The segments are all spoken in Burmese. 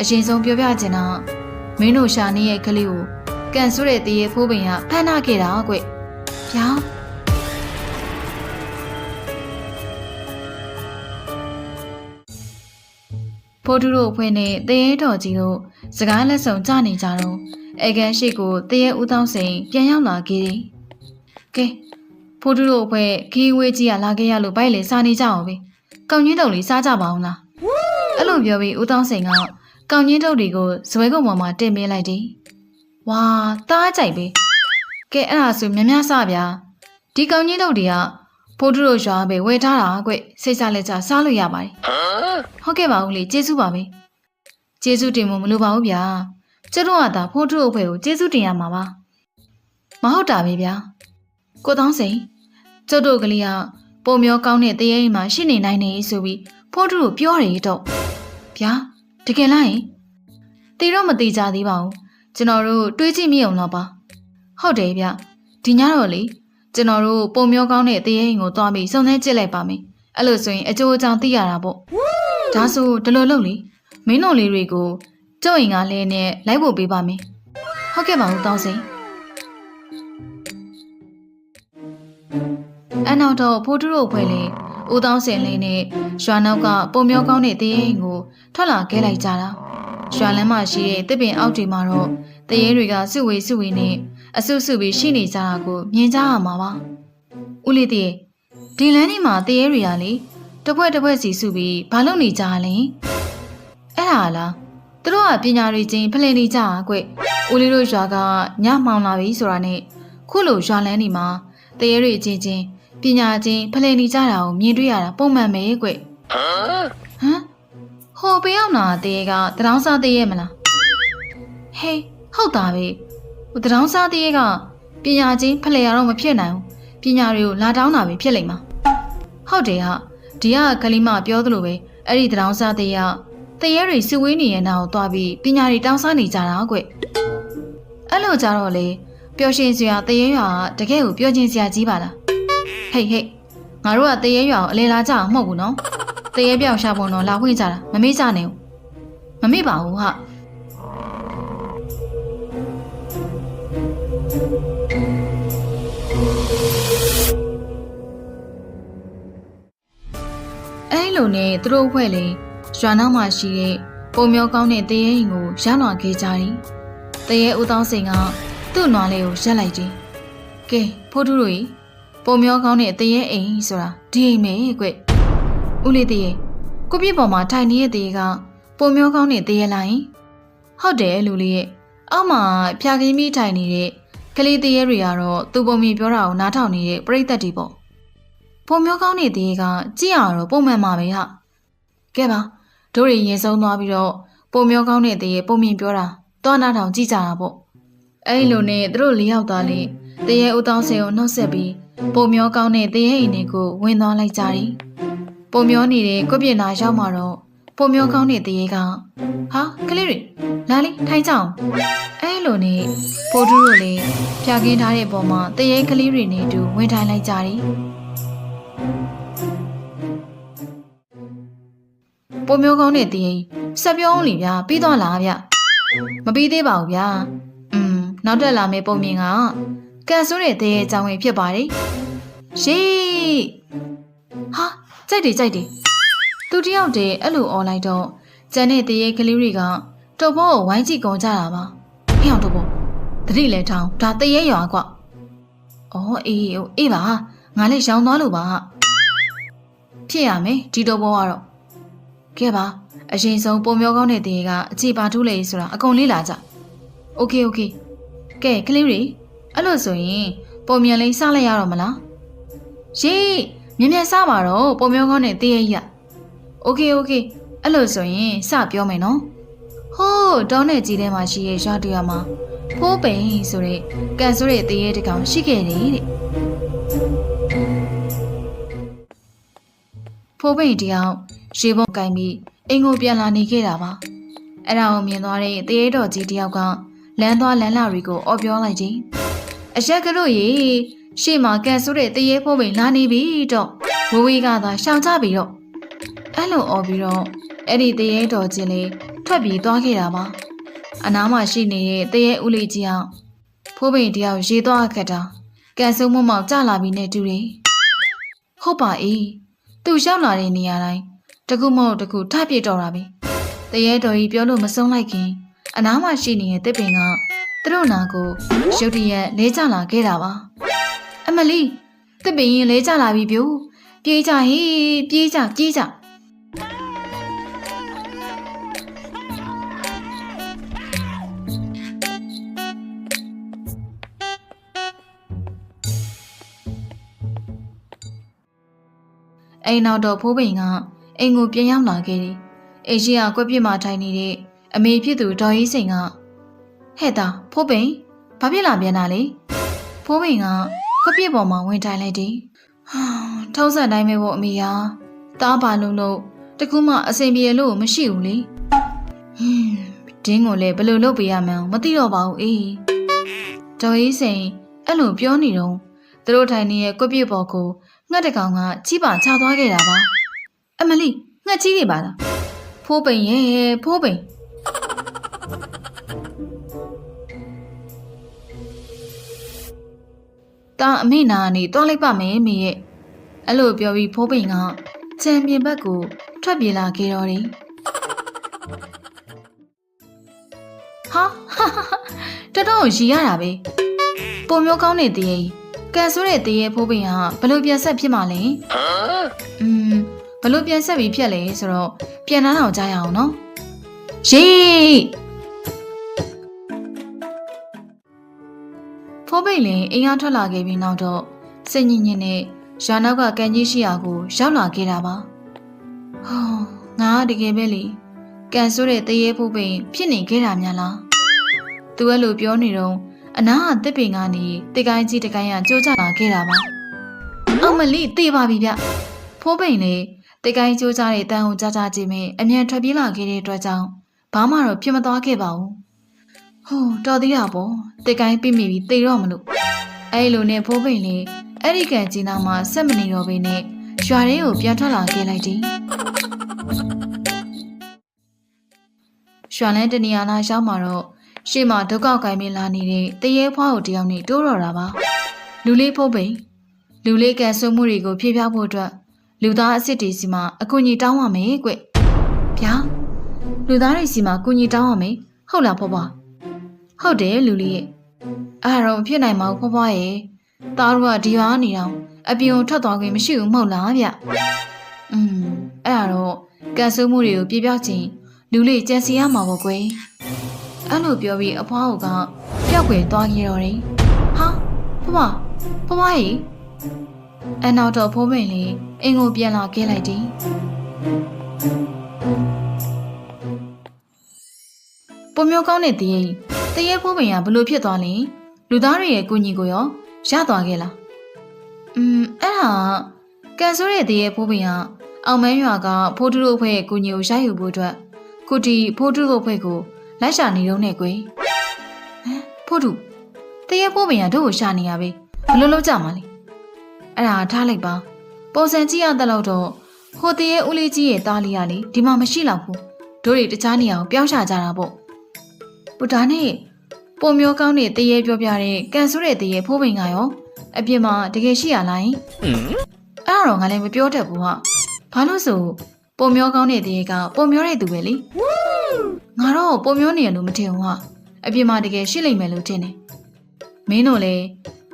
အရှင်ဆုံးပြောပြချင်တာမင်းတို့ရှာနေရဲ့ကလေးကိုကန်ဆိုးတဲ့တရေဖိုးပင်ကဖမ်းနာခဲ့တာကွ။ဗျာဖိုးတူတို့အဖွဲ့နဲ့တရေတော်ကြီးတို့စကားလက်ဆောင်ကြနေကြတော့အေကန်ရှိကိုတရေဦးတောင်းစိန်ပြန်ရောက်လာခဲ့တယ်။ကဲဖိုးတူတို့အဖွဲ့ခီးဝေးကြီးကလာခဲ့ရလို့ဗိုက်လေစားနေကြအောင်ပဲ။ကောင်းကြီးတုံလေးစားကြပါအောင်လား။အဲ့လိုပြောပြီးဦးတောင်းစိန်ကကောင်းကြီးတုံတွေကိုဇွဲကုံပေါ်မှာတင်ပေးလိုက်တယ်။ဝါတားကြိုက်ပဲ။ကဲအဲ့ဒါဆိုမြများစဗျာ။ဒီကောင်းကြီးတုံတွေကဖိုးတူတို့ရွာပဲဝယ်ထားတာကွ။စိတ်စားလက်ကြစားလို့ရပါတယ်။ဟုတ်ကဲ့ပါဦးလေကျေးဇူးပါပဲ။ကျေးဇူးတင်ဖို့မလိုပါဘူးဗျာ။ကျတို့ကသာဖိုးတူတို့အဖွဲ့ကိုကျေးဇူးတင်ရမှာပါ။မဟုတ်တာပဲဗျာ။ကိုတောင်းစိန်ကျတို့ကလေးကပုံမျိုးကောင်းတဲ့တရေအိမ်မှာရှိနေနိုင်နေဆိုပြီးဖိုးတူတို့ပြောတယ်တော့ဗျာတကယ်လားယင်တီတော့မတိကြသေးပါဘူးကျွန်တော်တို့တွေးကြည့်မိအောင်တော့ပါဟုတ်တယ်ဗျဒီညတော့လေကျွန်တော်တို့ပုံမျိုးကောင်းတဲ့တရေအိမ်ကိုတွားပြီးစုံစမ်းကြည့်လိုက်ပါမယ်အဲ့လိုဆိုရင်အကျိုးအကြောင်းသိရတာပေါ့ဒါဆိုဒီလိုလုပ်လေမင်းတို့လေးတွေကိုကျုပ်အိမ်ကလည်းနဲ့လိုက်ဖို့ပေးပါမယ်ဟုတ်ကဲ့ပါဦးတောင်းစိန်အနောက်တော့ဖိုးတူတို့ဖွဲ့လေဦးတောင်းစင်လေးနဲ့ရွာနောက်ကပုံမျိုးကောင်းတဲ့တရေအိမ်ကိုထွက်လာခဲ့လိုက်ကြတာရွာလမ်းမှာရှိတဲ့တစ်ပင်အောက်တွေမှာတော့တရေတွေကစုဝေးနဲ့အဆုစုပြီးရှိနေကြတာကိုမြင်ကြရမှာပါဦးလေးတရေဒီလမ်းဒီမှာတရေတွေကလေတပွဲစီစုပြီးဘာလုပ်နေကြလဲအဲ့ဒါလားသူတို့ကပညာတွေချင်းဖလှယ်နေကြတာကွဦးလေးတို့ရွာကညမှောင်လာပြီဆိုတာနဲ့ခုလိုရွာလမ်းဒီမှာတရေတွေချင်းပညာချင်းဖလှယ်နေကြတာကိုမြင်တွေ့ရတာပုံမှန်ပဲကွဟမ်ဟိုပေးအောင်လားတရေကတရောင်းစားတရေမလားဟေးဟုတ်တာပဲဟိုတရောင်းစားတရေကပညာချင်းဖလှယ်ရတော့မဖြစ်နိုင်ဘူးပညာတွေကိုလာတောင်းတာပဲဖြစ်လိမ့်မှာဟုတ်တယ်ဟာဒီကကလေးမပြောသလိုပဲအဲ့ဒီတရောင်းစားတရေကတရေတွေစုဝေးနေရနာကိုတွားပြီးပညာတွေတောင်းစားနေကြတာကွအဲ့လိုကြတော့လေပျော်ရွှင်စရာတရေရွာကတကယ်ကိုပျော်ခြင်းစရာကြီးပါလားဟေးငါတို့ကတရေရွာကိုအလဲလာကြအောင်မဟုတ်ဘူးနော်တရေပြောင်ရှာပုံတော့လာခွင့်ကြတာမမေ့ကြနဲ့မမေ့ပါဘူးဟာအဲ့လိုနဲ့သူတို့အဖွဲ့လေရွာနောက်မှာရှိတဲ့ပုံမျိုးကောင်းတဲ့တရေအိမ်ကိုရောက်လာခဲ့ကြတယ်တရေဦးတောင်းစိန်ကသူ့နွားလေးကိုရက်လိုက်တယ်ကဲဖိုးတူတို့ပုံမျိုးကောင်းတဲ့တရေအိမ်ဆိုတာဒီအိမ်ပဲကွဦးလေးတရေကိုပြစ်ပေါ်မှာထိုင်နေတဲ့တရေကပုံမျိုးကောင်းတဲ့တရေလားဟုတ်တယ်လူလေးရဲ့အောက်မှာဖျာခင်းပြီးထိုင်နေတဲ့ကလေးတရေတွေကတော့သူ့ပုံမြင်ပြောတာကိုနားထောင်နေတဲ့ပရိသတ်တွေပေါ့ပုံမျိုးကောင်းတဲ့တရေကကြည့်ရတော့ပုံမှန်ပါပဲဟာကဲပါတို့တွေရင်ဆုံးသွားပြီးတော့ပုံမျိုးကောင်းတဲ့တရေပုံမြင်ပြောတာသွားနားထောင်ကြည့်ကြတာပေါ့အဲ့လိုနဲ့သူတို့၄ယောက်သားလေးတရေဦးတောင်းစင်ကိုနှုတ်ဆက်ပြီးပုံမျိုးကောင်းတဲ့တရေအိမ်တွေကိုဝင်သွားလိုက်ကြတယ်ပုံမျိုးနေတဲ့ကိုပြင်းနာရောက်မှာတော့ပုံမျိုးကောင်းတဲ့တရေကဟာကလေးတွေလာလေထိုင်ကြအောင်အဲ့လိုနဲ့ဖိုးတူးတို့လည်းဖြာခင်းထားတဲ့ပုံမှာတရေကလေးတွေနဲ့အတူဝင်ထိုင်လိုက်ကြတယ်ပုံမျိုးကောင်းတဲ့တရေဆက်ပြောအောင်လေဗျာပြီးသွားလားဗျမပြီးသေးပါဘူးဗျာနောက်တက်လာမယ့်ပုံမြင်ကကန်ဆိုးတဲ့တရေအကြောင်းပဲဖြစ်ပါတယ်ရှေးဟာကြိုက်တယ်သူတယောက်တည်းအဲ့လိုអော်လိုက်တော့ကျန်တဲ့တရေကလေးတွေကတုပ်ဘောကိုဝိုင်းကြည့်ကုန်ကြတာပါဟဲ့အောင်တုပ်ဘောတတိလဲထောင်းဒါတရေရွာကွအော်အေးပါငါလည်းရောင်းသွားလို့ပါဖြစ်ရမယ်ဒီတုပ်ဘောကတော့ကဲပါအရင်ဆုံးပုံမျိုးကောင်းတဲ့တရေကအခြေပါထူးလေဆိုတာအကုန်လေးလာကြโอเคကဲကလေးတွေအဲ့လိုဆိုရင်ပုံမြန်လေးစားလိုက်ရတော့မလားရေးမြန်စားပါတော့ပုံမျိုးကောင်းတဲ့တရေကြီးโอเคအဲ့လိုဆိုရင်စပြောမယ်နော်ဟိုးတောင်းနဲ့ကြီးထဲမှာရှိရဲ့ရွာတရွာမှာဖိုးပိန်ဆိုတဲ့ကန်ဆိုးတဲ့တရေတကောင်ရှိခဲ့တယ်တဲ့ဖိုးပိန်တယောက်ရေပုံကင်ပြီးအိမ်ကိုပြန်လာနေခဲ့တာပါအဲ့ဒါကိုမြင်သွားတဲ့တရေတော်ကြီးတယောက်ကလမ်းသွားလမ်းလာတွေကိုအော်ပြောလိုက်ခြင်းအရက်ကလို့ရေရှေ့မှာကန်ဆိုးတဲ့တရေဖိုးပိန်လာနေပြီတော့ဝေးကသာရှောင်ကြပြီတော့အဲ့လိုအော်ပြီးတော့အဲ့ဒီတရေတော်ကြီးလေး ထွက်ပြေးသွားခဲ့တာပါအနားမှာရှိနေတဲ့တရေဦးလေးကြီးအောင်ဖိုးပိန်တယောက်ရေသွားခတ်တာကန်စုံမမောက်ကြလာပြီးနဲ့တူတယ်ဟုတ်ပါ၏သူရောက်လာတဲ့နေရာတိုင်းတကူမဟုတ်တကူထပြစ်တော့တာပဲတရေတော်ကြီးပြောလို့မဆုံးလိုက်ခင်အနားမှာရှိနေတဲ့တစ်ပင်ကသူတို့နာကိုရုတ်တရက်လဲကျလာခဲ့တာပါအမလီတစ်ပင်ရင်လဲကျလာပြီပြို့ပြေးကြဟေးပြေးကြပြေးကြအိမ်နောက်တော့ဖိုးပိန်ကအိမ်ကိုပြန်ရောက်လာခဲ့တယ်အိမ်ရှိကကွက်ပြစ်မှထိုင်နေတဲ့အမေဖြစ်သူဒေါ်ကြီးစိန်ကဟဲ့တာဖိုးပိန်ဘာဖြစ်လာပြန်တာလဲဖိုးပိန်ကကွက်ပြစ်ပေါ်မှာဝင်ထိုင်လိုက်တယ်ထုံးစံတိုင်းပဲပေါ့အမေဟာတားပါလို့တကူမှအစိမ်ပြေလို့မရှိဘူးလေဒင်းကိုလည်းဘယ်လိုလုပ်ပေးရမှန်းမသိတော့ပါဘူးအေးဒေါ်ကြီးစိန်အဲ့လိုပြောနေတော့သူတို့ထိုင်နေတဲ့ကွက်ပြစ်ပေါ်ကိုငှက်တကောင်ကကြီးပါချသွားခဲ့တာပါအမလီငှက်ကြီးတွေပါလားဖိုးပိန်ရဲ့ဖိုးပိန်တာအမေနာကနေတွားလိုက်ပါမယ်မေရဲ့အဲ့လိုပြောပြီးဖိုးပိန်ကချန်ပီယံဘက်ကိုထွက်ပြေးလာခဲ့တော့တယ်ဟာတော်တော်ရီရတာပဲပုံမျိုးကောင်းတဲ့တည်းကန်ဆိုးတဲ့တည်းဖိုးပိန်ဟာဘလို့ပြန်ဆက်ဖြစ်မှလဲဘလို့ပြန်ဆက်ပြီးဖြစ်လဲဆိုတော့ပြန်နှမ်းအောင်ကြားရအောင်နော်ရေဖိုးပိန်လည်းအိမ်ကထွက်လာခဲ့ပြီးနောက်တော့စိတ်ညစ်ညစ်နဲ့ရွာနောက်ကကန်ကြီးရှိရာကိုရောက်လာခဲ့တာပါဟောငါတကယ်ပဲလေကန်ဆိုးတဲ့တည်းဖိုးပိန်ဖြစ်နေခဲ့တာများလားသူအဲ့လိုပြောနေတော့အနားကတစ်ပင်ကနေတိတ်ကိုင်းကြီးတကိုင်းရကြိုးချလာခဲ့တာပါအောင်မလီတေးပါပြီဗျဖိုးပိန်လေတိတ်ကိုင်းကြိုးချတဲ့တန်ကိုကြားကြကြည့်မယ်အမြန်ထွက်ပြေးလာခဲ့တဲ့အတွက်ကြောင့်ဘာမှတော့ဖြစ်မသွားခဲ့ပါဘူးဟိုတော်သေးတာပေါ့တိတ်ကိုင်းပြမိပြီးတေးတော့မလို့အဲ့လိုနဲ့ဖိုးပိန်လေအဲ့ဒီကန်ကြီးနာမှာဆက်မနေတော့ဘဲနဲ့ရွာထဲကိုပြန်ထွက်လာခဲ့လိုက်တယ်ရွာလန်းတနေရာနာရောက်မှာတော့ရှေ့မှာဒုက္ခကိုင်းမင်းလာနေတဲ့တရေဖွားကိုတယောက်နဲ့တိုးတော့တာပါလူလေးဖိုးပိန်လူလေးကန်ဆုံမှုတွေကိုဖြေဖျောက်ဖို့အတွက်လူသားအစ်စ်တွေစီမှာအကူအညီတောင်းရမယ်ကွဗျာလူသားတွေစီမှာအကူအညီတောင်းရမယ်ဟုတ်လားဖွားဖွားဟုတ်တယ်လူလေးရဲ့အဲ့တော့မဖြစ်နိုင်ပါဘူးဖွားဖွားရဲ့သားတို့ကဒီရွာနေတော့အပြင်ကိုထွက်သွားခွင့်မရှိဘူးမဟုတ်လားဗျအဲ့တော့ကန်ဆုံမှုတွေကိုပြေပြောက်ခြင်းလူလေးကြံစီရမှာပေါ့ကွအဲ့လိုပြောပြီးအဖွားကပျောက်ွယ်သွားခဲ့တော့တယ်ဟာဖွားဖွားကြီးအနောက်တော့ဖိုးပိန်လေးအင်းကိုပြန်လာခဲ့လိုက်တယ်ပုံမျိုးကောင်းတဲ့တရေဖိုးပိန်ကဘလို့ဖြစ်သွားလဲလူသားတွေရဲ့ကိုညီကိုရောရသွားခဲ့လားအဲ့ဒါကန်ဆိုးတဲ့တရေဖိုးပိန်ကအောင်မန်းရွာကဖိုးထုတို့အဖွဲ့ရဲ့ကိုညီကိုရယူဖို့အတွက်ခုတီဖိုးထုတို့အဖွဲ့ကိုလိုက်ရှာနေတော့နဲ့ကွယ်ဖိုးထုတရေဖိုးပိန်ကတို့ကိုရှာနေရပဲဘလို့လုပ်ကြမှာလဲအဲ့ဒါထားလိုက်ပါပုံစံကြည့်ရတဲ့လောက်တော့ဟိုတရေဦးလေးကြီးရဲ့သားလေးကလေဒီမှာမရှိတော့ဘူးတို့တွေတခြားနေရာကိုပြောင်းရှာကြတာပေါ့ပူတာနဲ့ပုံမျိုးကောင်းတဲ့တရေပြောပြတဲ့ကန်ဆိုးတဲ့တရေဖိုးပိန်ကရောအပြင်မှာတကယ်ရှိရလားအဲ့ဒါတော့ငါလည်းမပြောတတ်ဘူးဟာဘာလို့ဆိုပုံမျိုးကောင်းတဲ့တရေကပုံမျိုးတဲ့သူပဲလေငါတော့ပုံမျိုးနေရလို့မထင်ဘူးဟာအပြင်မှာတကယ်ရှိလိမ့်မယ်လို့ထင်တယ်မင်းတို့လည်း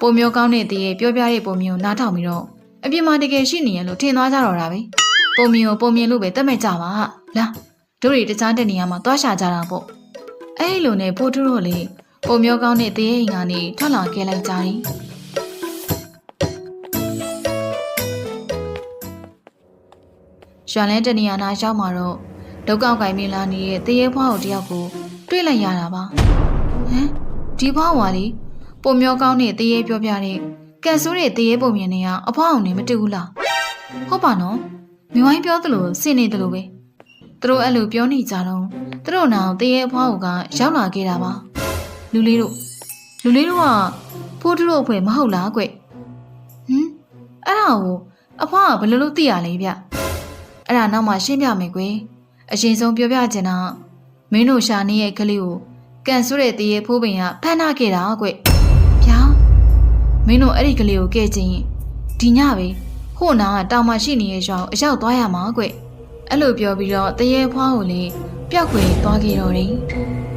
ပုံမျိုးကောင်းတဲ့တရေပြောပြတဲ့ပုံမျိုးနားထောင်ပြီးတော့အပြင်မှာတကယ်ရှိနေရလို့ထင်သွားကြတော့တာပဲပုံမျိုးပုံမြင်လို့ပဲတတ်မဲ့ကြပါဟာလားတို့တွေတခြားတဲ့နေရာမှာသွားရှာကြတာပေါ့အဲ့လိုနဲ့ဖိုးထုတို့လေပုံမျိုးကောင်းတဲ့တရေအိမ်ကနေထွက်လာခဲ့လိုက်ကြတယ်ရွာလန်းတနေရာနာရောက်မှာတော့ဒုက္ခကိုင်းမင်းလာနေတဲ့တရေဖွားကိုတယောက်ကိုတွေ့လိုက်ရတာပါဒီဖွားဝါလေးပုံမျိုးကောင်းတဲ့တရေပြောပြတဲ့ကန်ဆိုးတဲ့တရေပုံမြင်နေရအဖွားအောင်နေမတူဘူးလားဟုတ်ပါနော်မြဝိုင်းပြောသလိုစင်နေသလိုပဲသူတို့အဲ့လိုပြောနေကြတော့သူတို့နောင်တရေအဖွားကရောက်လာခဲ့တာပါလူလေးတို့ကဖိုးထုတို့အဖွဲ့မဟုတ်လားကွအဲ့ဒါကိုအဖွားကဘယ်လိုလုပ်သိရလဲဗျအဲ့ဒါနောက်မှရှင်းပြမယ်ကွအရင်ဆုံးပြောပြချင်တာ မင်းတို့ရှာနေရဲ့ကလေးကိုကန်ဆိုးတဲ့တရေဖိုးပင်ကဖမ်းထားခဲ့တာကွ။ဗျာမင်းတို့အဲ့ဒီကလေးကိုကဲချင်ရင်ဒီညပဲဟိုနာကတောင်မရှိနေတဲ့ရွာကိုအရောက်သွားရမှာကွ။အဲ့လိုပြောပြီးတော့တရေဖွားကိုလည်းပျောက်ကွယ်သွားခဲ့တော့တယ်။